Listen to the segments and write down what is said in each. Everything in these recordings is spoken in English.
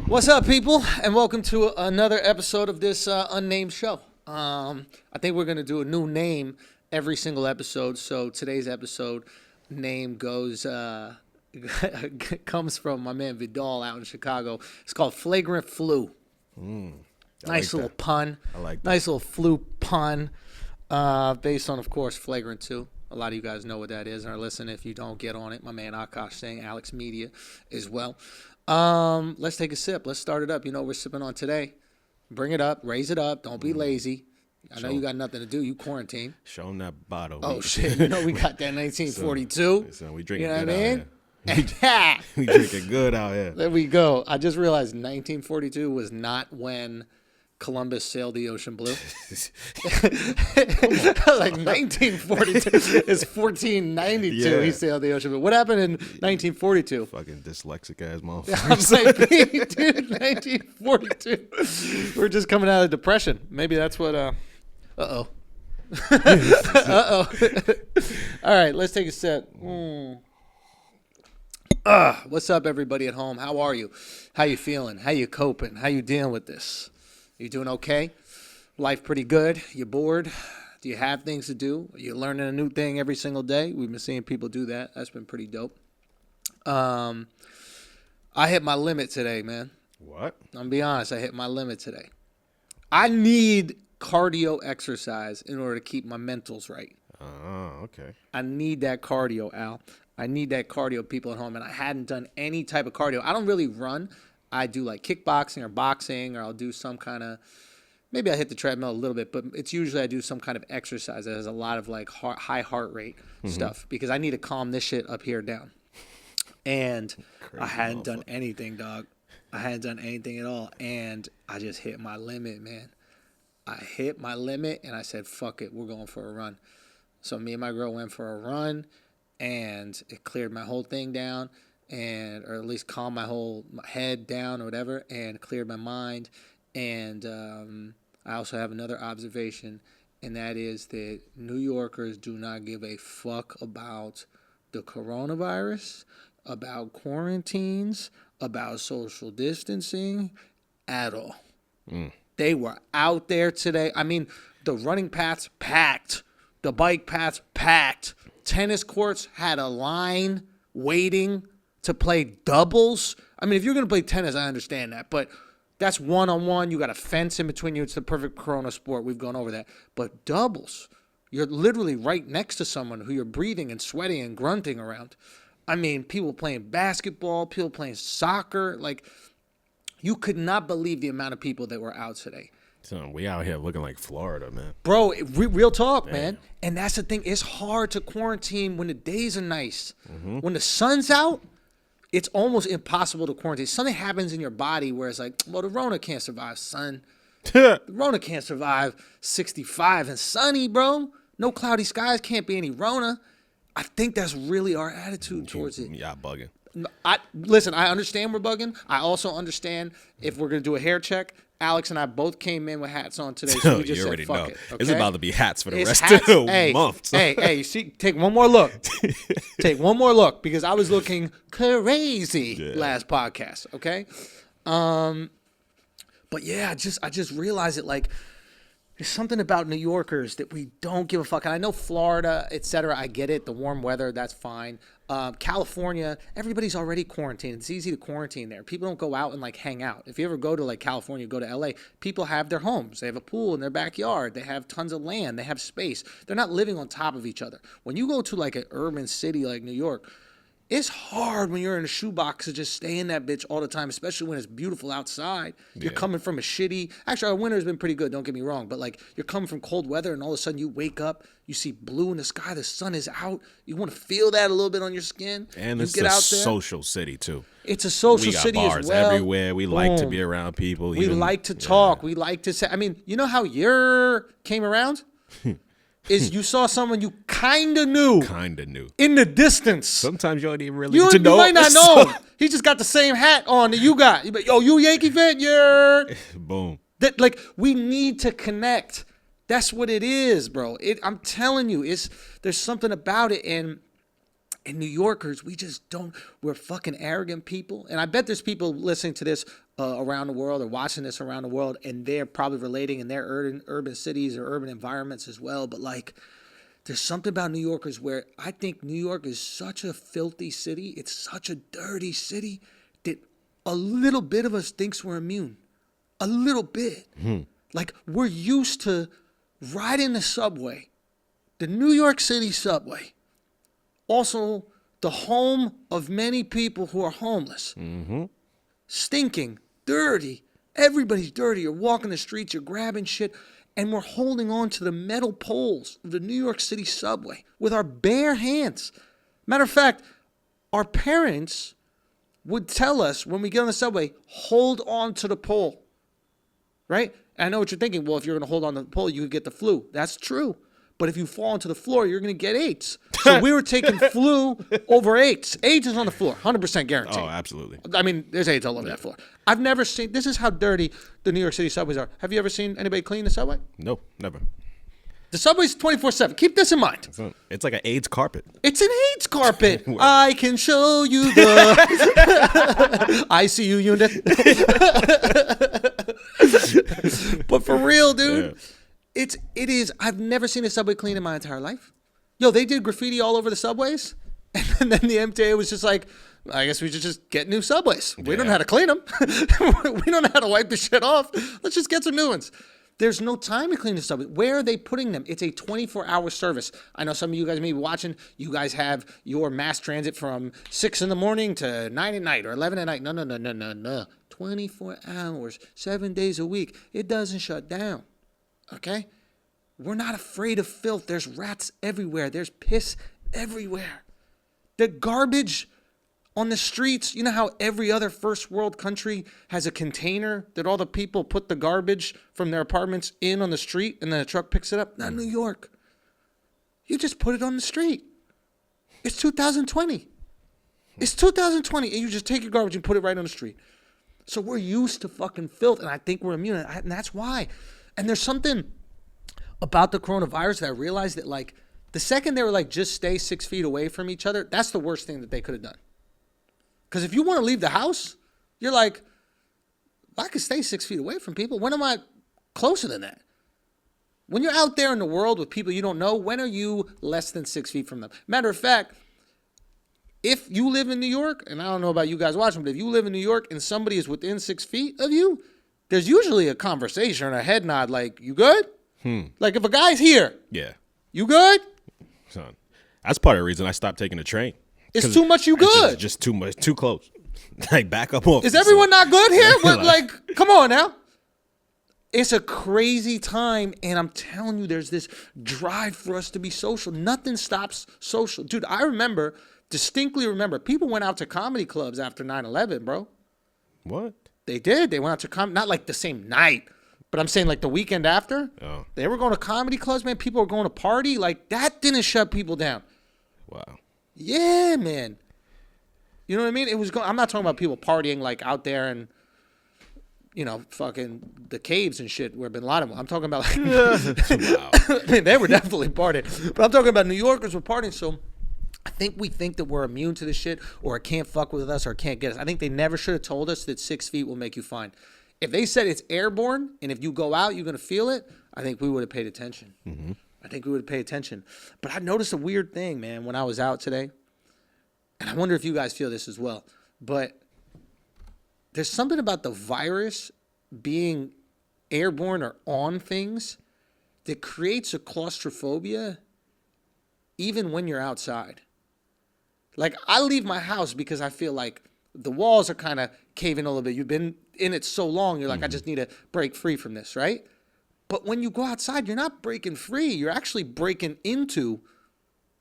What's up, people, and welcome to another episode of this unnamed show. I think we're going to do a new name every single episode. So today's episode name goes comes from my man Vidal out in Chicago. It's called Flagrant Flu. Nice little pun. I like that. Nice little flu pun based on, of course, Flagrant 2. A lot of you guys know what that is and are listening. If you don't, get on it. My man Akaash Singh, AlexxMedia as well. Let's take a sip. Let's start it up. You know what we're sipping on today. Bring it up. Raise it up. Don't be lazy. I know you got nothing to do. You quarantine. Show them that bottle. Oh, shit. You know we got that 1942. So we drinking you know good what I mean? out here. We drinking good out here. There we go. I just realized 1942 was not when Columbus sailed the ocean blue. Like 1942 is 1492. Yeah. He sailed the ocean blue. What happened in 1942? Fucking dyslexic ass motherfucker. I'm like, dude, 1942. We're just coming out of depression. Maybe that's what. Uh-oh. Uh-oh. All right, let's take a sip. What's up, everybody at home? How are you? How you feeling? How you coping? How you dealing with this? You doing okay? Life pretty good? You bored? Do you have things to do? Are you learning a new thing every single day? We've been seeing people do that. That's been pretty dope. I hit my limit today, man. What? I'm gonna be honest. I hit my limit today. I need cardio exercise in order to keep my mentals right. Oh, okay. I need that cardio, Al. I need that cardio, people at home. And I hadn't done any type of cardio. I don't really run. I do like kickboxing or boxing, or I'll do some kind of, maybe I hit the treadmill a little bit, but it's usually I do some kind of exercise that has a lot of like high heart rate stuff, because I need to calm this shit up here down. And I hadn't done anything, dog. I hadn't done anything at all. And I just hit my limit, man. I hit my limit and I said, fuck it, we're going for a run. So me and my girl went for a run, and it cleared my whole thing down, or at least calmed my whole head down or whatever, and cleared my mind. And I also have another observation, and that is that New Yorkers do not give a fuck about the coronavirus, about quarantines, about social distancing at all. They were out there today. I mean, the running paths packed, the bike paths packed, tennis courts had a line waiting to play doubles. I mean, if you're going to play tennis, I understand that. But that's one-on-one. You got a fence in between you. It's the perfect corona sport. We've gone over that. But doubles, you're literally right next to someone who you're breathing and sweating and grunting around. I mean, people playing basketball, people playing soccer. Like, you could not believe the amount of people that were out today. So we out here looking like Florida, man. Bro, real talk, man. And that's the thing. It's hard to quarantine when the days are nice. When the sun's out, it's almost impossible to quarantine. Something happens in your body where it's like, well, the Rona can't survive, son. The Rona can't survive 65 and sunny, bro. No cloudy skies, can't be any Rona. I think that's really our attitude towards it. Y'all bugging. Listen, I understand we're bugging. I also understand if we're going to do a hair check. Alex and I both came in with hats on today, so we just said, fuck it. Okay? It's about to be hats for the It's rest hats. of the month. Hey, see, take one more look. Take one more look, because I was looking crazy last podcast, okay? But yeah, I just realized it, like, there's something about New Yorkers that we don't give a fuck. And I know Florida, et cetera, I get it. The warm weather, that's fine. California, everybody's already quarantined. It's easy to quarantine there. People don't go out and, like, hang out. If you ever go to, like, California, go to L.A., people have their homes. They have a pool in their backyard. They have tons of land. They have space. They're not living on top of each other. When you go to, like, an urban city like New York, it's hard when you're in a shoebox to just stay in that bitch all the time, especially when it's beautiful outside. You're coming from actually, our winter's been pretty good, don't get me wrong, but like, you're coming from cold weather and all of a sudden you wake up, you see blue in the sky, the sun is out, you want to feel that a little bit on your skin. And it's get a out there. social city, too. It's a social city as well. We got bars everywhere. We like to be around people. We like to talk. We like to say, I mean, you know how Yerrrr came around? Is you saw someone you kind of knew. In the distance. Sometimes you don't even really know. You might not know him. He just got the same hat on that you got. You be, yo, you a Yankee fan? Yeah. Boom. That, like, we need to connect. That's what it is, bro. I'm telling you, there's something about it, and And New Yorkers, we just don't. We're fucking arrogant people. And I bet there's people listening to this around the world or watching this around the world, and they're probably relating in their urban cities or urban environments as well. But like, there's something about New Yorkers where I think New York is such a filthy city. It's such a dirty city that a little bit of us thinks we're immune. A little bit. Like, we're used to riding the subway, the New York City subway. Also, the home of many people who are homeless. Stinking, dirty. Everybody's dirty. You're walking the streets, you're grabbing shit, and we're holding on to the metal poles of the New York City subway with our bare hands. Matter of fact, our parents would tell us when we get on the subway, hold on to the pole, right? And I know what you're thinking. Well, if you're going to hold on to the pole, you could get the flu. That's true. But if you fall onto the floor, you're going to get AIDS. So we were taking flu over AIDS. AIDS is on the floor, 100% guaranteed. Oh, absolutely. I mean, there's AIDS all over that floor. I've never seen, this is how dirty the New York City subways are. Have you ever seen anybody clean the subway? No, never. The subway's 24/7. Keep this in mind. It's like an AIDS carpet. It's an AIDS carpet. I can show you the ICU unit. But for real, dude. Yeah. It is. I've never seen a subway clean in my entire life. Yo, they did graffiti all over the subways, and then the MTA was just like, I guess we should just get new subways. We don't know how to clean them. We don't know how to wipe the shit off. Let's just get some new ones. There's no time to clean the subway. Where are they putting them? It's a 24-hour service. I know some of you guys may be watching. You guys have your mass transit from 6 in the morning to 9 at night or 11 at night. No. 24 hours, 7 days a week. It doesn't shut down. Okay? We're not afraid of filth. There's rats everywhere. There's piss everywhere. The garbage on the streets. You know how every other first world country has a container that all the people put the garbage from their apartments in on the street and then a truck picks it up? Not New York. You just put it on the street. It's 2020. It's 2020 and you just take your garbage and put it right on the street. So we're used to fucking filth and I think we're immune and that's why. And there's something about the coronavirus that I realized that, like, the second they were like, just stay 6 feet away from each other, that's the worst thing that they could have done. Because if you want to leave the house, you're like, I could stay 6 feet away from people. When am I closer than that? When you're out there in the world with people you don't know, when are you less than 6 feet from them? Matter of fact, if you live in New York, and I don't know about you guys watching, but if you live in New York and somebody is within 6 feet of you, there's usually a conversation or a head nod like, you good? Like if a guy's here, yeah, you good? Son, that's part of the reason I stopped taking the train. It's too much. You good? Just too much, too close. Like back up off. Is everyone not good here? Like, come on now. It's a crazy time, and I'm telling you, there's this drive for us to be social. Nothing stops social, dude. I distinctly remember, people went out to comedy clubs after 9/11, bro. What? They did. They went out to not like the same night. But I'm saying like the weekend after, They were going to comedy clubs, man. People were going to party. Like that didn't shut people down. Wow. Yeah, man. You know what I mean? It was. I'm not talking about people partying like out there and, you know, fucking the caves and shit where Bin Laden was. I'm talking about like, wow. I mean, they were definitely partying. But I'm talking about New Yorkers were partying. So I think we think that we're immune to this shit or it can't fuck with us or it can't get us. I think they never should have told us that 6 feet will make you fine. If they said it's airborne and if you go out, you're going to feel it, I think we would have paid attention. Mm-hmm. I think we would have paid attention. But I noticed a weird thing, man, when I was out today. And I wonder if you guys feel this as well. But there's something about the virus being airborne or on things that creates a claustrophobia even when you're outside. Like, I leave my house because I feel like the walls are kind of caving a little bit. You've been in it so long, you're like, I just need to break free from this, right? But when you go outside, you're not breaking free. You're actually breaking into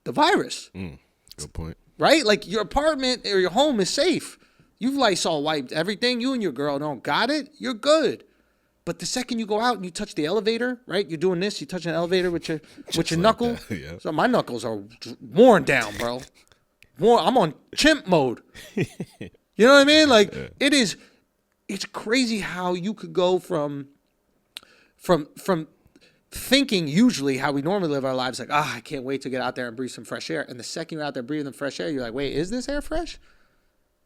the virus. Good point. Right? Like, your apartment or your home is safe. You've Lysol wiped everything. You and your girl don't got it. You're good. But the second you go out and you touch the elevator, right? You're doing this. You touch an elevator with your knuckle. Yeah. So my knuckles are worn down, bro. I'm on chimp mode. You know what I mean? Like, it's crazy how you could go from thinking usually how we normally live our lives, like, I can't wait to get out there and breathe some fresh air. And the second you're out there breathing fresh air, you're like, wait, is this air fresh?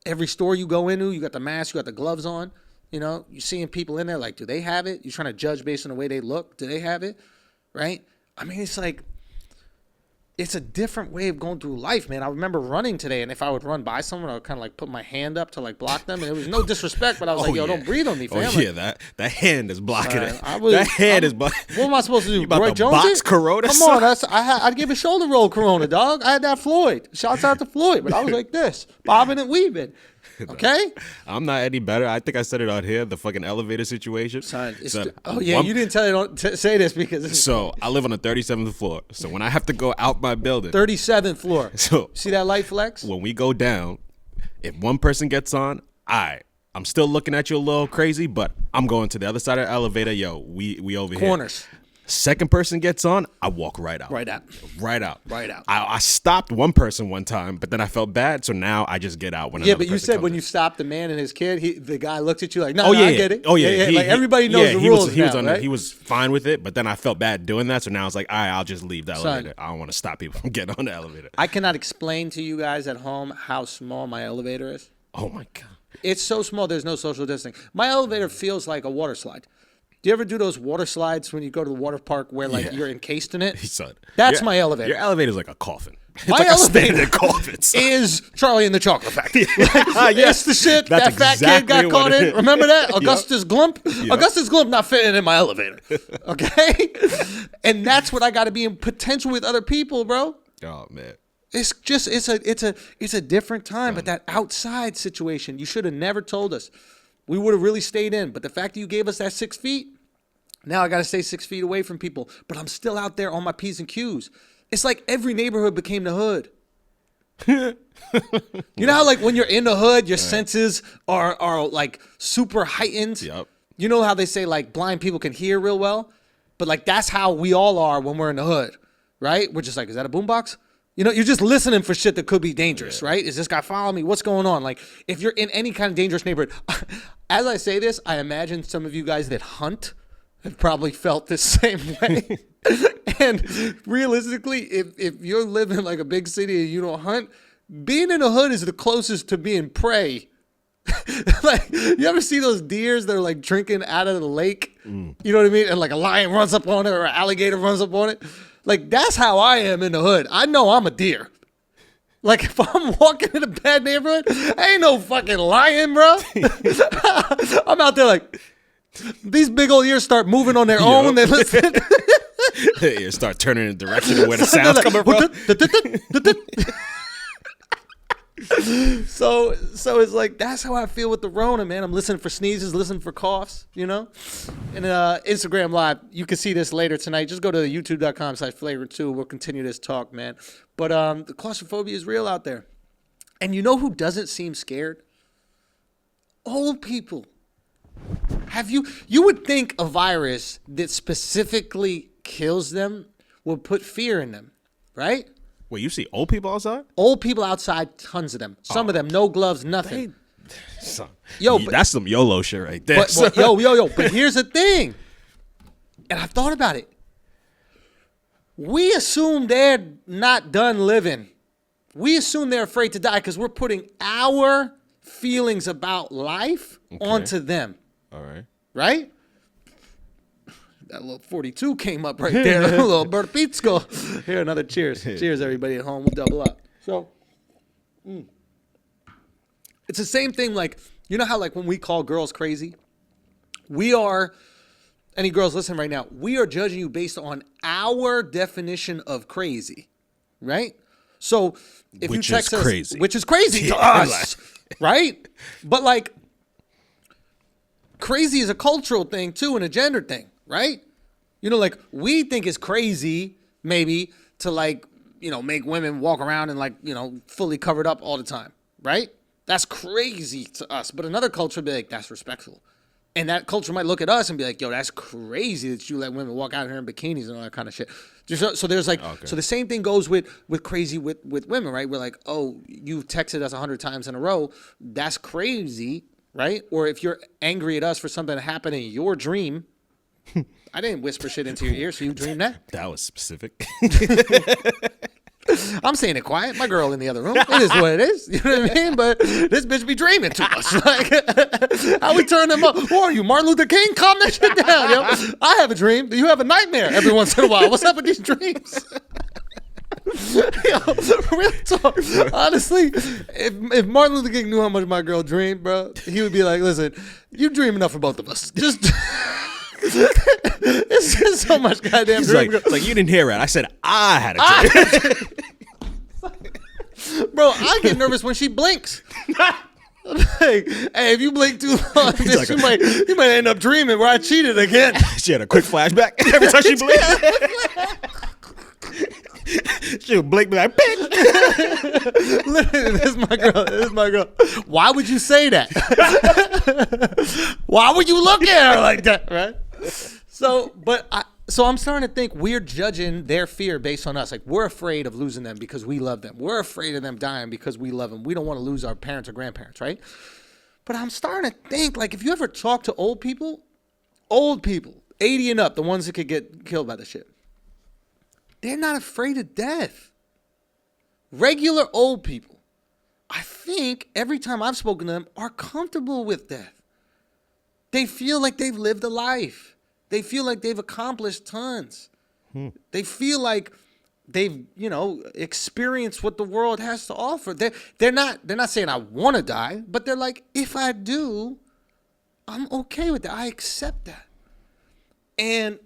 Every store you go into, you got the mask, you got the gloves on. You know, you're seeing people in there like, do they have it? You're trying to judge based on the way they look. Do they have it? Right? I mean, it's like, it's a different way of going through life, man. I remember running today, and if I would run by someone, I would kind of like put my hand up to like block them. And it was no disrespect, but I was like, yo, don't breathe on me, fam. Oh, yeah, that hand is blocking it. That hand is blocking. What am I supposed to do? You about Roy to Jones? box Corona? Come on, I'd give a shoulder roll Corona, dog. I had that Floyd. Shouts out to Floyd, but I was like this, bobbing and weaving. Okay? I'm not any better. I think I said it on here, the fucking elevator situation. Son, you didn't say this because... So, I live on the 37th floor. So, when I have to go out my building... 37th floor. So, see that light flex? When we go down, if one person gets on, I'm still looking at you a little crazy, but I'm going to the other side of the elevator. Yo, we over here. Corners. Second person gets on, I walk right out. Right out. I stopped one person one time, but then I felt bad, so now I just get out when another person but you said when in. you stopped the man and his kid, the guy looked at you like, I get it. He, everybody knows the rules right? He was fine with it, but then I felt bad doing that, so now I was like, all right, I'll just leave the elevator. I don't want to stop people from getting on the elevator. I cannot explain to you guys at home how small my elevator is. Oh, my God. It's so small, there's no social distancing. My elevator feels like a water slide. Do you ever do those water slides when you go to the water park where like you're encased in it? Son, That's my elevator. Your elevator is like a coffin. It's My like elevator a coffin. is Charlie and the Chocolate Factory. Yes, the shit That's that fat kid got caught in. Remember that? Augustus Glump? Yep. Augustus Glump not fitting in my elevator. Okay? And that's what I got to be in potential with other people, bro. Oh, man. It's just it's a different time, but that outside situation, you should have never told us. We would have really stayed in. But the fact that you gave us that 6 feet, now I got to stay 6 feet away from people. But I'm still out there on my P's and Q's. It's like every neighborhood became the hood. You know how like when you're in the hood, your senses are like super heightened? Yep. You know how they say like blind people can hear real well? But like that's how we all are when we're in the hood, right? We're just like, is that a boombox? You know, you're just listening for shit that could be dangerous, right? Is this guy following me? What's going on? Like, if you're in any kind of dangerous neighborhood, as I say this, I imagine some of you guys that hunt have probably felt the same way. And realistically, if you're living like a big city and you don't hunt, being in a hood is the closest to being prey. Like, you ever see those deers that are like drinking out of the lake? You know what I mean? And like a lion runs up on it or an alligator runs up on it. Like, that's how I am in the hood. I know I'm a deer. Like, if I'm walking in a bad neighborhood, I ain't no fucking lion, bro. I'm out there like, these big old ears start moving on their own. They listen. You start turning in the direction of where the sound's coming from. So it's like, that's how I feel with the Rona, man. I'm listening for sneezes, listening for coughs, you know? And Instagram Live, you can see this later tonight. Just go to youtube.com/Flagrant2. We'll continue this talk, man. But the claustrophobia is real out there. And you know who doesn't seem scared? Old people. You would think a virus that specifically kills them would put fear in them, right? Wait, you see old people outside? Old people outside, tons of them. Some of them, no gloves, nothing. That's some YOLO shit right there. But here's the thing. And I've thought about it. We assume they're not done living. We assume they're afraid to die because we're putting our feelings about life onto them. All right. Right? That little 42 came up right there. A little Bert Pizco. Here, another cheers. Cheers, everybody at home. We'll double up. So, it's the same thing. Like, you know how like when we call girls crazy? We are, any girls listening right now, we are judging you based on our definition of crazy. Right? So, if you text us, which is crazy to us. Right? But like, crazy is a cultural thing too and a gender thing. Right? You know, like we think it's crazy maybe to like, you know, make women walk around and like, you know, fully covered up all the time. Right? That's crazy to us. But another culture would be like, that's respectful. And that culture might look at us and be like, yo, that's crazy that you let women walk out here in bikinis and all that kind of shit. So there's like, so the same thing goes with crazy with women, right? We're like, oh, you've texted us 100 times in a row. That's crazy, right? Or if you're angry at us for something that happened in your dream, I didn't whisper shit into your ear, so you dreamed that. That was specific. I'm saying it quiet. My girl in the other room. It is what it is. You know what I mean? But this bitch be dreaming to us. Like, how we turn them up? Who are you, Martin Luther King? Calm that shit down, yo. I have a dream. You have a nightmare every once in a while. What's up with these dreams? Yo, real talk. Honestly, if Martin Luther King knew how much my girl dreamed, bro, he would be like, listen, you dream enough for both of us. Just... It's just so much goddamn dream. It's like, you didn't hear it. I said I had a dream. Bro, I get nervous when she blinks. Like, hey, if you blink too long, bitch, like you might end up dreaming where I cheated again. She had a quick flashback every time she blinked. She would blink, be like, bitch. Literally, this is my girl. This is my girl. Why would you say that? Why would you look at her like that, right? So I'm starting to think we're judging their fear based on us. Like, we're afraid of losing them because we love them. We're afraid of them dying because we love them. We don't want to lose our parents or grandparents, right? But I'm starting to think, like, if you ever talk to old people, 80 and up, the ones that could get killed by the shit, they're not afraid of death. Regular old people, I think every time I've spoken to them, are comfortable with death. They feel like they've lived a life. They feel like they've accomplished tons. They feel like they've, experienced what the world has to offer. They're not saying I want to die, but they're like, if I do, I'm okay with that. I accept that. And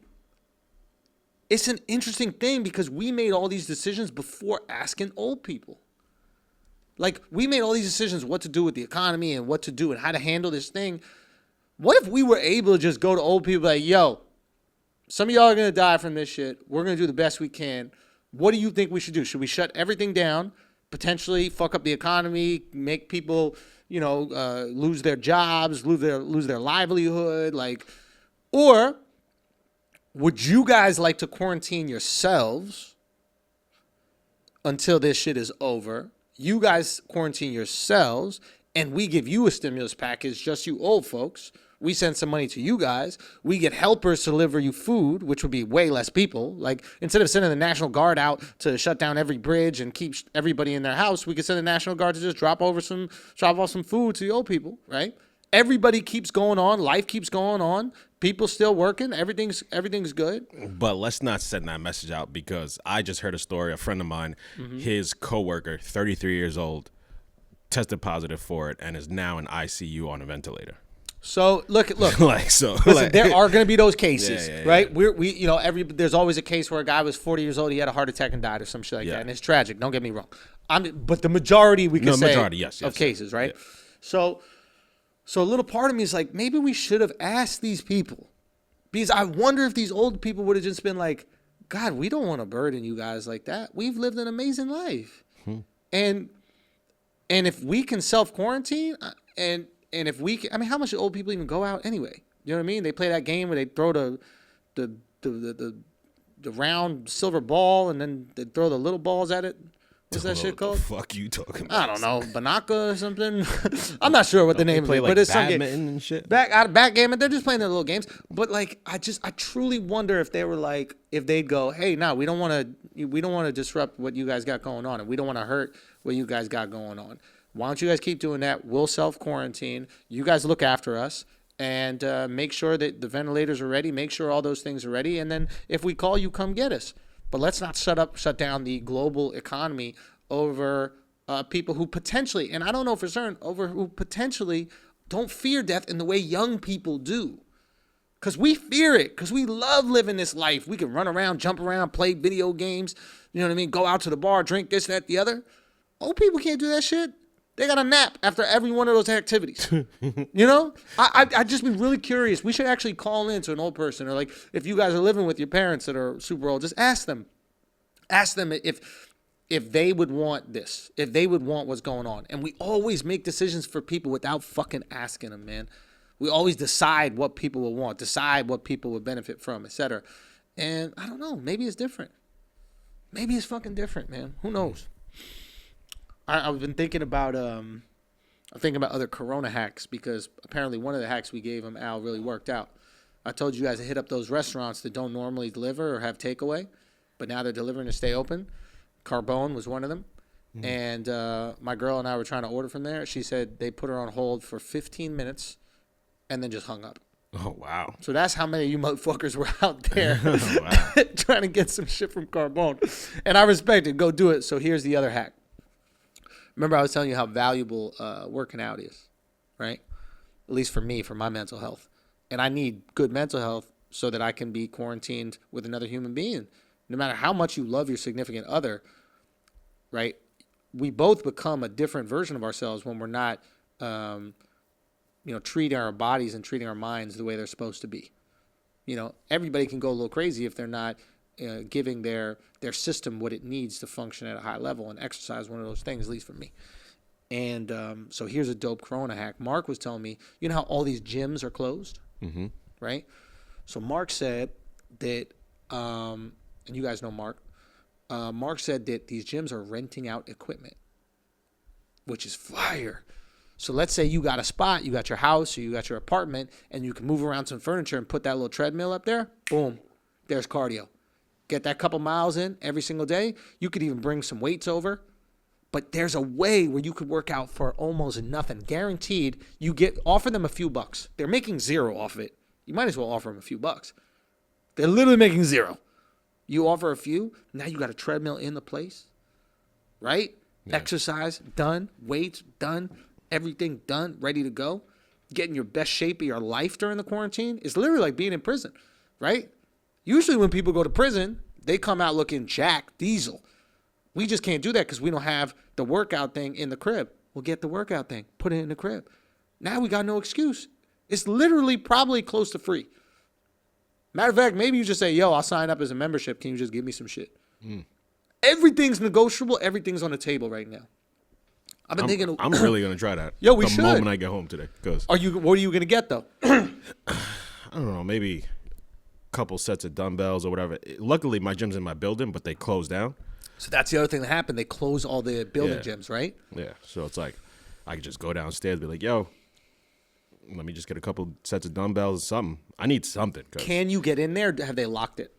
it's an interesting thing because we made all these decisions before asking old people. Like, we made all these decisions what to do with the economy and what to do and how to handle this thing. What if we were able to just go to old people like, yo, some of y'all are going to die from this shit. We're going to do the best we can. What do you think we should do? Should we shut everything down, potentially fuck up the economy, make people, lose their jobs, lose their livelihood? Like, or would you guys like to quarantine yourselves until this shit is over? You guys quarantine yourselves, and we give you a stimulus package, just you old folks. We send some money to you guys. We get helpers to deliver you food, which would be way less people. Like, instead of sending the National Guard out to shut down every bridge and keep everybody in their house, we could send the National Guard to just drop off some food to the old people, right? Everybody keeps going on. Life keeps going on. People still working. Everything's good. But let's not send that message out because I just heard a story. A friend of mine, his coworker, 33 years old, tested positive for it and is now in ICU on a ventilator. So look. Listen, there are going to be those cases, right? Yeah. There's always a case where a guy was 40 years old, he had a heart attack and died or some shit like that, and it's tragic. Don't get me wrong. But the majority yes, of cases, right? Yeah. So a little part of me is like, maybe we should have asked these people, because I wonder if these old people would have just been like, God, we don't want to burden you guys like that. We've lived an amazing life, and if we can self-quarantine and if we can, I mean, how much do old people even go out anyway? You know what I mean? They play that game where they throw the round silver ball and then they throw the little balls at it. What's that shit called? What the fuck you talking about? I don't know. Banaka or something? I'm not sure what the name play is. Like but it's badminton some game. And shit? Backgammon. They're just playing their little games. But like, I truly wonder if they were like, if they'd go, hey, no, we don't want to disrupt what you guys got going on, and we don't want to hurt what you guys got going on. Why don't you guys keep doing that? We'll self-quarantine. You guys look after us and make sure that the ventilators are ready. Make sure all those things are ready. And then if we call you, come get us. But let's not shut down the global economy over people who potentially, and I don't know for certain, who potentially don't fear death in the way young people do. Because we fear it. Because we love living this life. We can run around, jump around, play video games. You know what I mean? Go out to the bar, drink this, that, the other. Old people can't do that shit. They got a nap after every one of those activities. I'd just be really curious. We should actually call in to an old person, or like, if you guys are living with your parents that are super old, just ask them. Ask them if they would want this, if they would want what's going on. And we always make decisions for people without fucking asking them, man. We always decide what people will want, decide what people would benefit from, etc. And I don't know. Maybe it's different. Maybe it's fucking different, man. Who knows? I've been thinking about other Corona hacks, because apparently one of the hacks we gave him, Al, really worked out. I told you guys to hit up those restaurants that don't normally deliver or have takeaway, but now they're delivering to stay open. Carbone was one of them. And my girl and I were trying to order from there. She said they put her on hold for 15 minutes and then just hung up. Oh, wow. So that's how many of you motherfuckers were out there trying to get some shit from Carbone. And I respect it. Go do it. So here's the other hack. Remember I was telling you how valuable working out is, right? At least for me, for my mental health. And I need good mental health so that I can be quarantined with another human being. No matter how much you love your significant other, right? We both become a different version of ourselves when we're not, treating our bodies and treating our minds the way they're supposed to be. Everybody can go a little crazy if they're not giving their system what it needs to function at a high level, and exercise one of those things, at least for me. And so here's a dope Corona hack. Mark was telling me, you know how all these gyms are closed, right? So Mark said that, and you guys know Mark. Mark said that these gyms are renting out equipment, which is fire. So let's say you got a spot, you got your house or you got your apartment, and you can move around some furniture and put that little treadmill up there. Boom, there's cardio. Get that couple miles in every single day. You could even bring some weights over. But there's a way where you could work out for almost nothing. Guaranteed, offer them a few bucks. They're making zero off of it. You might as well offer them a few bucks. They're literally making zero. You offer a few, now you got a treadmill in the place, right? Yeah. Exercise, done. Weights, done. Everything done, ready to go. Getting your best shape of your life during the quarantine is literally like being in prison, right? Usually when people go to prison, they come out looking Jack Diesel. We just can't do that because we don't have the workout thing in the crib. We'll get the workout thing, put it in the crib. Now we got no excuse. It's literally probably close to free. Matter of fact, maybe you just say, yo, I'll sign up as a membership. Can you just give me some shit? Everything's negotiable. Everything's on the table right now. I'm thinking. I'm really going to try that. Yo, we should. The moment I get home today. What are you going to get, though? I don't know. Maybe a couple sets of dumbbells or whatever. Luckily, my gym's in my building, but they closed down. So that's the other thing that happened. They closed all the building gyms, right? Yeah. So it's like I could just go downstairs and be like, yo, let me just get a couple sets of dumbbells or something. I need something. Can you get in there? Have they locked it?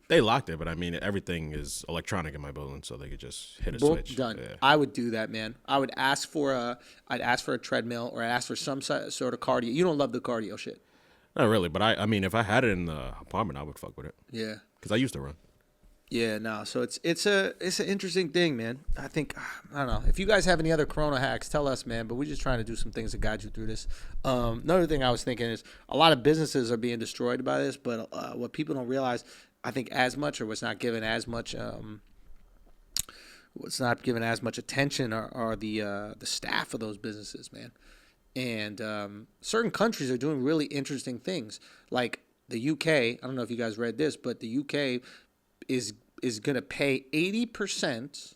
They locked it, but I mean, everything is electronic in my building, so they could just hit a switch. Done. Yeah. I would do that, man. I would ask for a treadmill, or I'd ask for some sort of cardio. You don't love the cardio shit. Not really, but I mean, if I had it in the apartment, I would fuck with it. Yeah. Because I used to run. Yeah, no. So it's an interesting thing, man. I think, I don't know. If you guys have any other Corona hacks, tell us, man. But we're just trying to do some things to guide you through this. Another thing I was thinking is a lot of businesses are being destroyed by this, but what people don't realize, I think, as much, or what's not given as much attention are the staff of those businesses, man. And certain countries are doing really interesting things, like the UK. I don't know if you guys read this, but the UK is going to pay 80%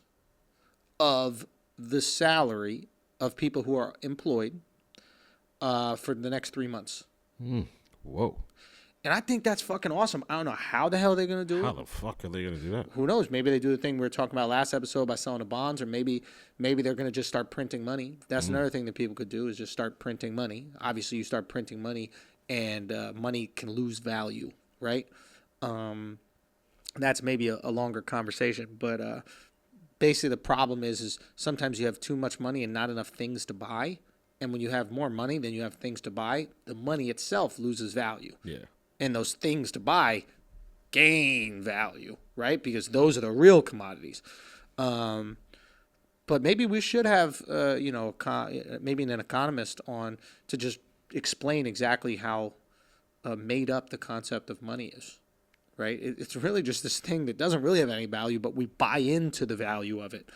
of the salary of people who are employed for the next 3 months. Whoa. And I think that's fucking awesome. I don't know how the hell they're going to do it. How the fuck are they going to do that? Who knows? Maybe they do the thing we were talking about last episode by selling the bonds, or maybe they're going to just start printing money. That's another thing that people could do, is just start printing money. Obviously, you start printing money, and money can lose value, right? That's maybe a longer conversation, but basically the problem is sometimes you have too much money and not enough things to buy. And when you have more money than you have things to buy, the money itself loses value. Yeah. And those things to buy gain value, right? Because those are the real commodities. But maybe we should have, maybe an economist on to just explain exactly how made up the concept of money is, right? It's really just this thing that doesn't really have any value, but we buy into the value of it.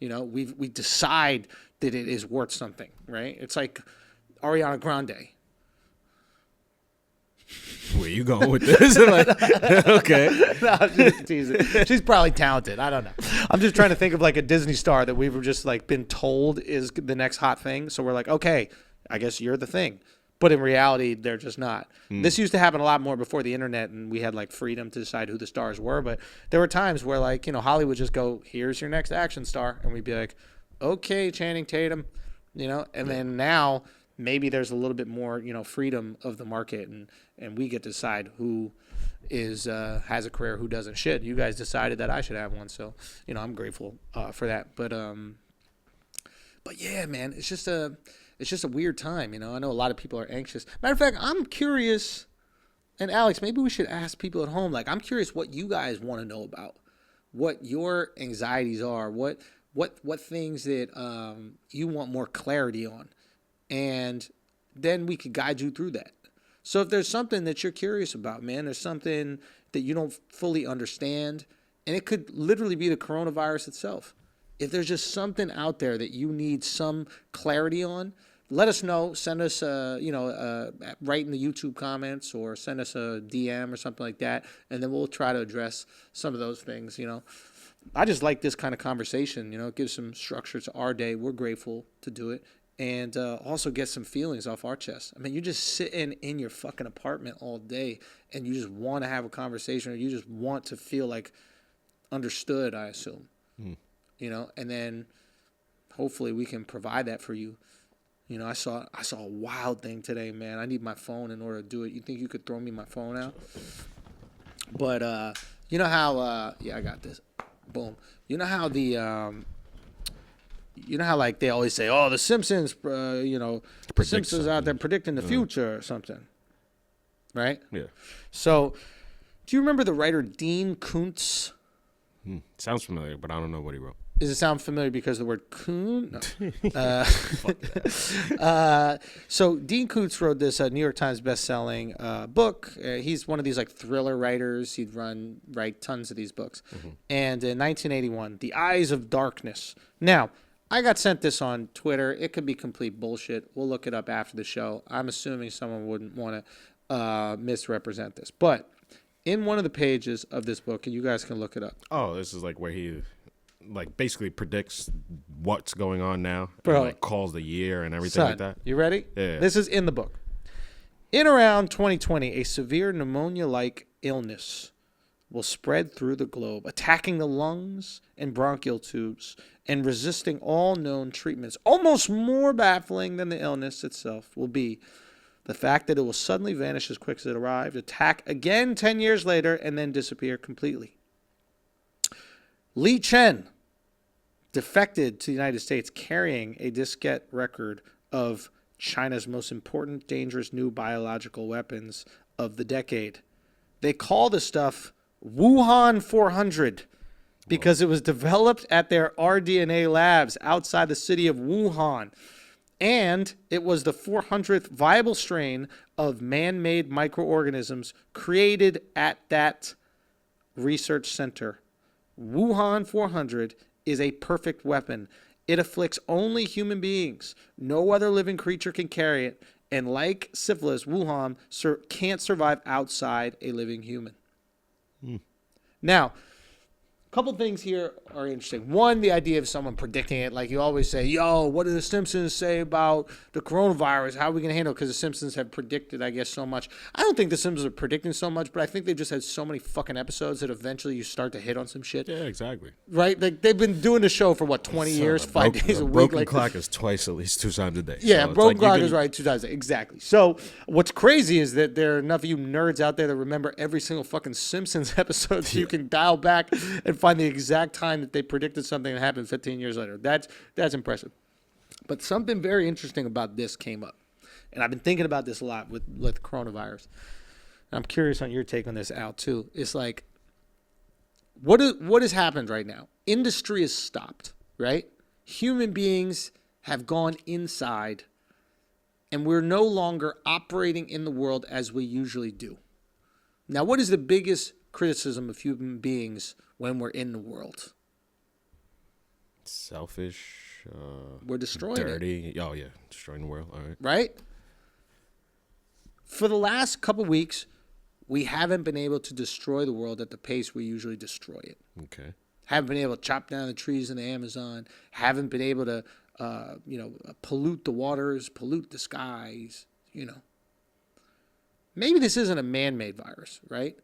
We decide that it is worth something, right? It's like Ariana Grande. Where you going with this? Okay. No, I'm just teasing. She's probably talented. I don't know. I'm just trying to think of like a Disney star that we've just like been told is the next hot thing. So we're like, okay, I guess you're the thing. But in reality, they're just not. This used to happen a lot more before the internet, and we had like freedom to decide who the stars were. But there were times where like, Hollywood just go, here's your next action star. And we'd be like, okay, Channing Tatum, and then now maybe there's a little bit more, freedom of the market, and we get to decide who is has a career, who doesn't. Shit, you guys decided that I should have one, so I'm grateful for that. But yeah, man, it's just a weird time. I know a lot of people are anxious. Matter of fact, I'm curious, and Alex, maybe we should ask people at home. Like, I'm curious what you guys want to know about, what your anxieties are, what things that you want more clarity on, and then we could guide you through that. So if there's something that you're curious about, man, there's something that you don't fully understand, and it could literally be the coronavirus itself. If there's just something out there that you need some clarity on, let us know. Send us, write in the YouTube comments or send us a DM or something like that, and then we'll try to address some of those things, I just like this kind of conversation, it gives some structure to our day. We're grateful to do it. And also get some feelings off our chest. I mean, you're just sitting in your fucking apartment all day and you just want to have a conversation, or you just want to feel like understood, I assume. And then hopefully we can provide that for you. I saw a wild thing today, man. I need my phone in order to do it. You think you could throw me my phone out? But you know how I got this. Boom. You know how like they always say, oh, the Simpsons, the Simpsons out there predicting the future or something, right? Yeah. So, do you remember the writer Dean Koontz? Sounds familiar, but I don't know what he wrote. Does it sound familiar because of the word coon? No. So Dean Koontz wrote this New York Times best-selling book. He's one of these like thriller writers. He'd write tons of these books. And in 1981, The Eyes of Darkness. Now, I got sent this on Twitter. It could be complete bullshit. We'll look it up after the show. I'm assuming someone wouldn't want to misrepresent this. But in one of the pages of this book, and you guys can look it up. Oh, this is like where he basically predicts what's going on now. Bro. And calls the year and everything like that. You ready? Yeah. This is in the book. In around 2020, a severe pneumonia-like illness will spread through the globe, attacking the lungs and bronchial tubes and resisting all known treatments. Almost more baffling than the illness itself will be the fact that it will suddenly vanish as quick as it arrived, attack again 10 years later, and then disappear completely. Li Chen defected to the United States carrying a diskette record of China's most important, dangerous new biological weapons of the decade. They call the stuff Wuhan 400 because it was developed at their rDNA labs outside the city of Wuhan. And it was the 400th viable strain of man-made microorganisms created at that research center. Wuhan 400 is a perfect weapon. It afflicts only human beings. No other living creature can carry it. And like syphilis, Wuhan can't survive outside a living human. Now, a couple things here are interesting. One, the idea of someone predicting it. Like you always say, yo, what do the Simpsons say about the coronavirus? How are we going to handle it? Because the Simpsons have predicted, I guess, so much. I don't think the Simpsons are predicting so much, but I think they've just had so many fucking episodes that eventually you start to hit on some shit. Yeah, exactly. Right? Like they've been doing the show for, 20 years, 5 days a week. Broken clock is twice, at least 2 times a day. Yeah, so broken clock is right 2 times a day. Exactly. So what's crazy is that there are enough of you nerds out there that remember every single fucking Simpsons episode so you can dial back and find the exact time that they predicted something that happened 15 years later. That's impressive. But something very interesting about this came up. And I've been thinking about this a lot with coronavirus. I'm curious on your take on this, Al, too. It's like, what has happened right now? Industry has stopped, right? Human beings have gone inside, and we're no longer operating in the world as we usually do. Now, what is the biggest criticism of human beings when we're in the world? Selfish. We're destroying dirty. Oh, yeah. Destroying the world. All right. Right? For the last couple weeks, we haven't been able to destroy the world at the pace we usually destroy it. Okay. Haven't been able to chop down the trees in the Amazon. Haven't been able to, pollute the waters, pollute the skies, Maybe this isn't a man-made virus, right?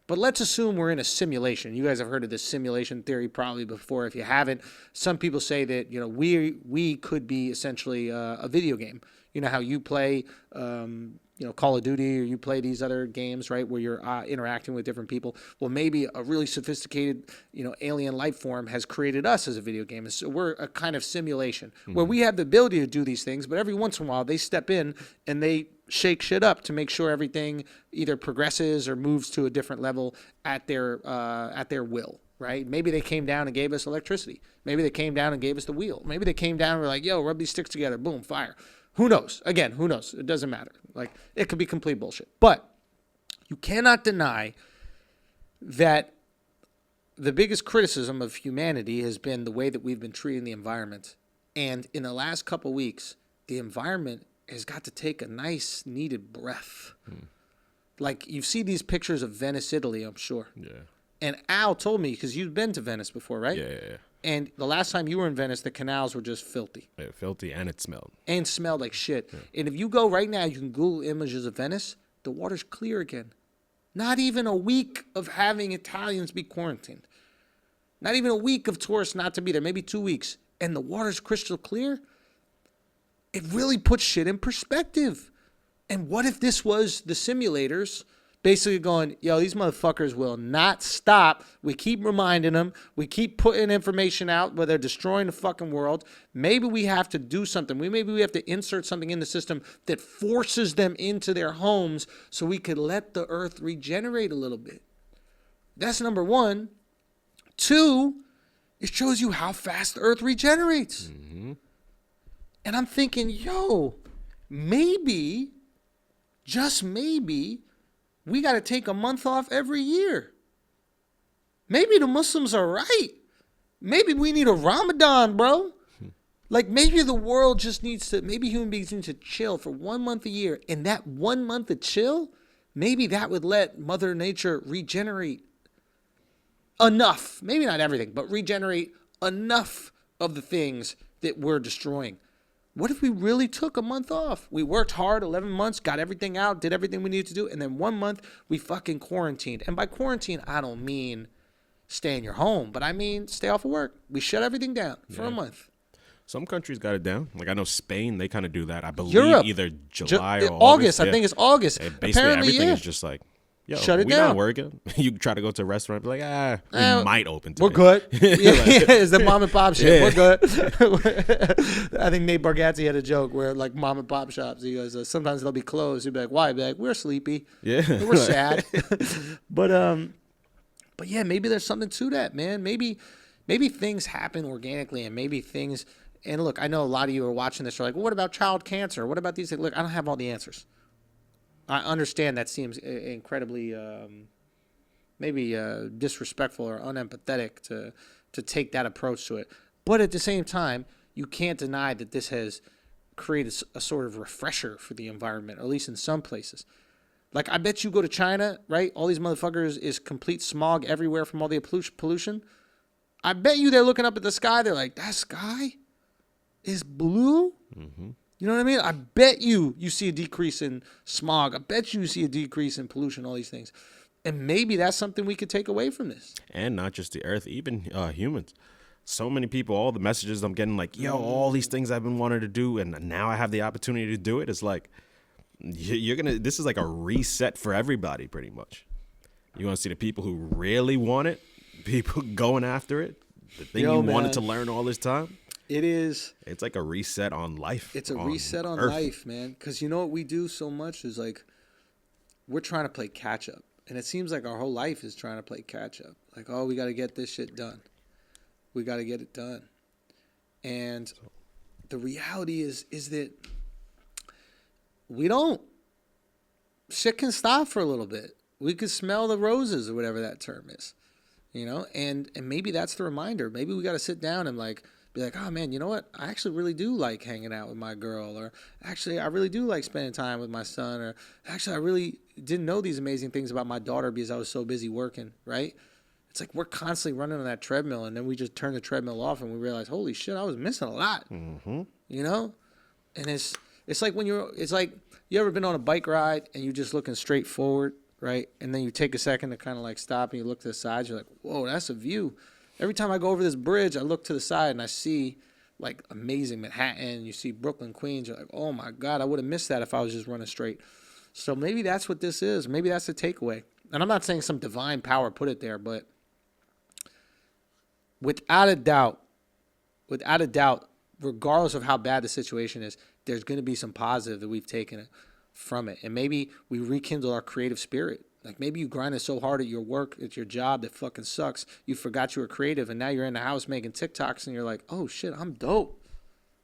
But let's assume we're in a simulation. You guys have heard of this simulation theory probably before. If you haven't, some people say that we could be essentially a video game. You know how you play, Call of Duty, or you play these other games, right, where you're interacting with different people. Well, maybe a really sophisticated, alien life form has created us as a video game. So we're a kind of simulation where we have the ability to do these things, but every once in a while they step in and they shake shit up to make sure everything either progresses or moves to a different level at their will. Right? Maybe they came down and gave us electricity. Maybe they came down and gave us the wheel. Maybe they came down and were like, yo, rub these sticks together. Boom, fire. Who knows? Again, who knows? It doesn't matter. Like, it could be complete bullshit. But you cannot deny that the biggest criticism of humanity has been the way that we've been treating the environment. And in the last couple weeks, the environment has got to take a nice, needed breath. Like, you see these pictures of Venice, Italy, I'm sure. Yeah. And Al told me, because you've been to Venice before, right? Yeah. And the last time you were in Venice, the canals were just filthy. Yeah, filthy, and it smelled. And smelled like shit. Yeah. And if you go right now, you can Google images of Venice, the water's clear again. Not even a week of having Italians be quarantined. Not even a week of tourists not to be there, maybe 2 weeks. And the water's crystal clear. It really puts shit in perspective. And what if this was the simulators basically going, yo, these motherfuckers will not stop. We keep reminding them. We keep putting information out where they're destroying the fucking world. Maybe we have to do something. Maybe we have to insert something in the system that forces them into their homes so we could let the earth regenerate a little bit. That's number one. Two, it shows you how fast the earth regenerates. Mm-hmm. And I'm thinking, yo, maybe, just maybe, we got to take a month off every year. Maybe the Muslims are right. Maybe we need a Ramadan, bro. Like, maybe the world just needs to, maybe human beings need to chill for 1 month a year. And that 1 month of chill, maybe that would let Mother Nature regenerate enough. Maybe not everything, but regenerate enough of the things that we're destroying. What if we really took a month off? We worked hard 11 months, got everything out, did everything we needed to do, and then 1 month we fucking quarantined. And by quarantine, I don't mean stay in your home, but I mean stay off of work. We shut everything down for a month. Some countries got it down. Like, I know Spain, they kind of do that. I believe Europe, either July or August. I think it's August. Basically, apparently, everything is just like, yo, shut it we down. not working. You try to go to a restaurant, be like, we might open today. We're good. It's the mom and pop shit. We're good. I think Nate Bargatze had a joke where, like, mom and pop shops, he goes, sometimes they'll be closed. He'd be like, why? He'd be like, we're sleepy. Yeah. We're sad. But yeah, maybe there's something to that, man. Maybe things happen organically, and maybe things, and look, I know a lot of you are watching this are like, well, what about child cancer? What about these things? Look, I don't have all the answers. I understand that seems incredibly maybe disrespectful or unempathetic to take that approach to it. But at the same time, you can't deny that this has created a sort of refresher for the environment, or at least in some places. Like, I bet you go to China, right? All these motherfuckers is complete smog everywhere from all the pollution. I bet you they're looking up at the sky. They're like, that sky is blue? Mm-hmm. You know what I mean? I bet you see a decrease in smog. I bet you see a decrease in pollution, all these things. And maybe that's something we could take away from this. And not just the earth, even humans. So many people, all the messages I'm getting, like, yo, all these things I've been wanting to do, and now I have the opportunity to do it. It's like, this is like a reset for everybody, pretty much. You want to see the people who really want it, people going after it, the thing wanted to learn all this time. It is. It's like a reset on life. It's a reset on life, man. Because you know what we do so much is, like, we're trying to play catch up. And it seems like our whole life is trying to play catch up. Like, oh, we got to get this shit done. We got to get it done. And the reality is that we don't. Shit can stop for a little bit. We could smell the roses, or whatever that term is. You know? And maybe that's the reminder. Maybe we got to sit down and, like, be like, oh, man, you know what? I actually really do like hanging out with my girl. Or actually, I really do like spending time with my son. Or actually, I really didn't know these amazing things about my daughter because I was so busy working, right? It's like we're constantly running on that treadmill, and then we just turn the treadmill off and we realize, holy shit, I was missing a lot, you know? And it's like it's like you ever been on a bike ride and you're just looking straight forward, right? And then you take a second to kind of like stop and you look to the side. You're like, whoa, that's a view. Every time I go over this bridge, I look to the side and I see like amazing Manhattan, you see Brooklyn, Queens, you're like, oh my God, I would have missed that if I was just running straight. So maybe that's what this is. Maybe that's the takeaway. And I'm not saying some divine power put it there, but without a doubt, regardless of how bad the situation is, there's going to be some positive that we've taken from it. And maybe we rekindle our creative spirit. Like maybe you grinded so hard at your work, at your job that fucking sucks, you forgot you were creative, and now you're in the house making TikToks and you're like, oh shit, I'm dope.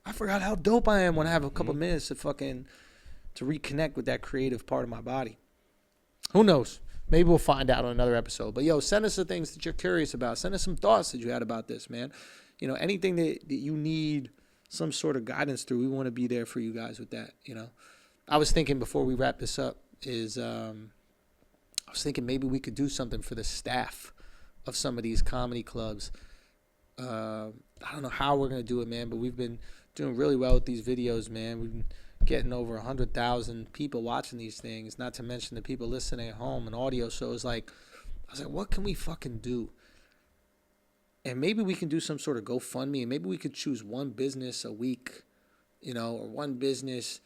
I forgot how dope I am when I have a couple minutes to reconnect with that creative part of my body. Who knows? Maybe we'll find out on another episode. But yo, send us the things that you're curious about. Send us some thoughts that you had about this, man. You know, anything that you need some sort of guidance through, we want to be there for you guys with that, you know. I was thinking before we wrap this up I was thinking maybe we could do something for the staff of some of these comedy clubs. I don't know how we're going to do it, man, but we've been doing really well with these videos, man. We've been getting over 100,000 people watching these things, not to mention the people listening at home and audio. So it's like, I was like, what can we fucking do? And maybe we can do some sort of GoFundMe, and maybe we could choose one business a week, you know, or one business,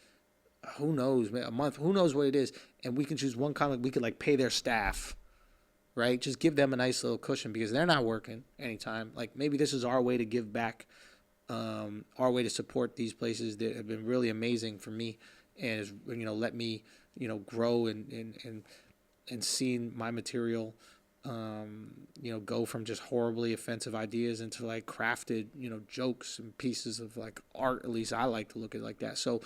who knows, man, a month, who knows what it is. And we can choose one comic, we could like pay their staff, right? Just give them a nice little cushion because they're not working anytime. Like maybe this is our way to give back, our way to support these places that have been really amazing for me and has, you know, let me, you know, grow and seeing my material, you know, go from just horribly offensive ideas into like crafted, you know, jokes and pieces of like art. At least I like to look at it like that. So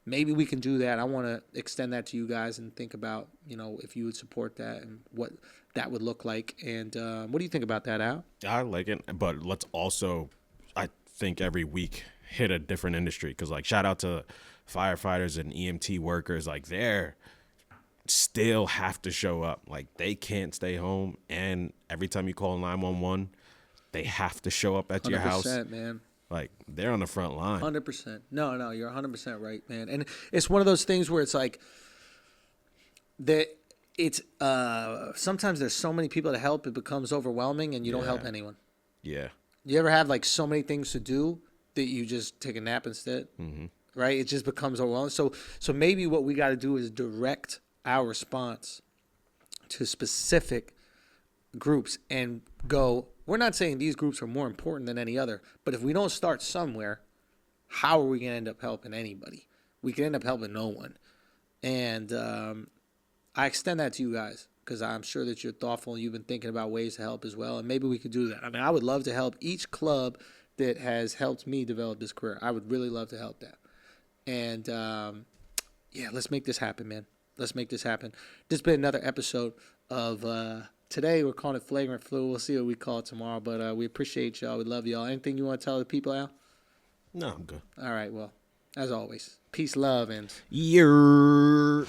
maybe we can do that. I want to extend that to you guys and think about, you know, if you would support that and what that would look like. And what do you think about that, Al? I like it, but let's also, I think every week hit a different industry, because like shout out to firefighters and EMT workers, like they're still have to show up. Like they can't stay home, and every time you call 911, they have to show up at your house. 100%, man. Like they're on the front line. 100%. No, you're 100% right, man. And it's one of those things where it's like that. It's sometimes there's so many people to help, it becomes overwhelming, and you don't help anyone. Yeah. You ever have like so many things to do that you just take a nap instead? Mm-hmm. Right? It just becomes overwhelming. So maybe what we got to do is direct our response to specific groups and go, we're not saying these groups are more important than any other, but if we don't start somewhere, how are we going to end up helping anybody? We can end up helping no one. And I extend that to you guys because I'm sure that you're thoughtful and you've been thinking about ways to help as well. And maybe we could do that. I mean, I would love to help each club that has helped me develop this career. I would really love to help that. And yeah, let's make this happen, man. Let's make this happen. This has been another episode of today. We're calling it Flagrant Flu. We'll see what we call it tomorrow. But we appreciate y'all. We love y'all. Anything you want to tell the people, Al? No, I'm good. All right. Well, as always, peace, love, and Yerrrr.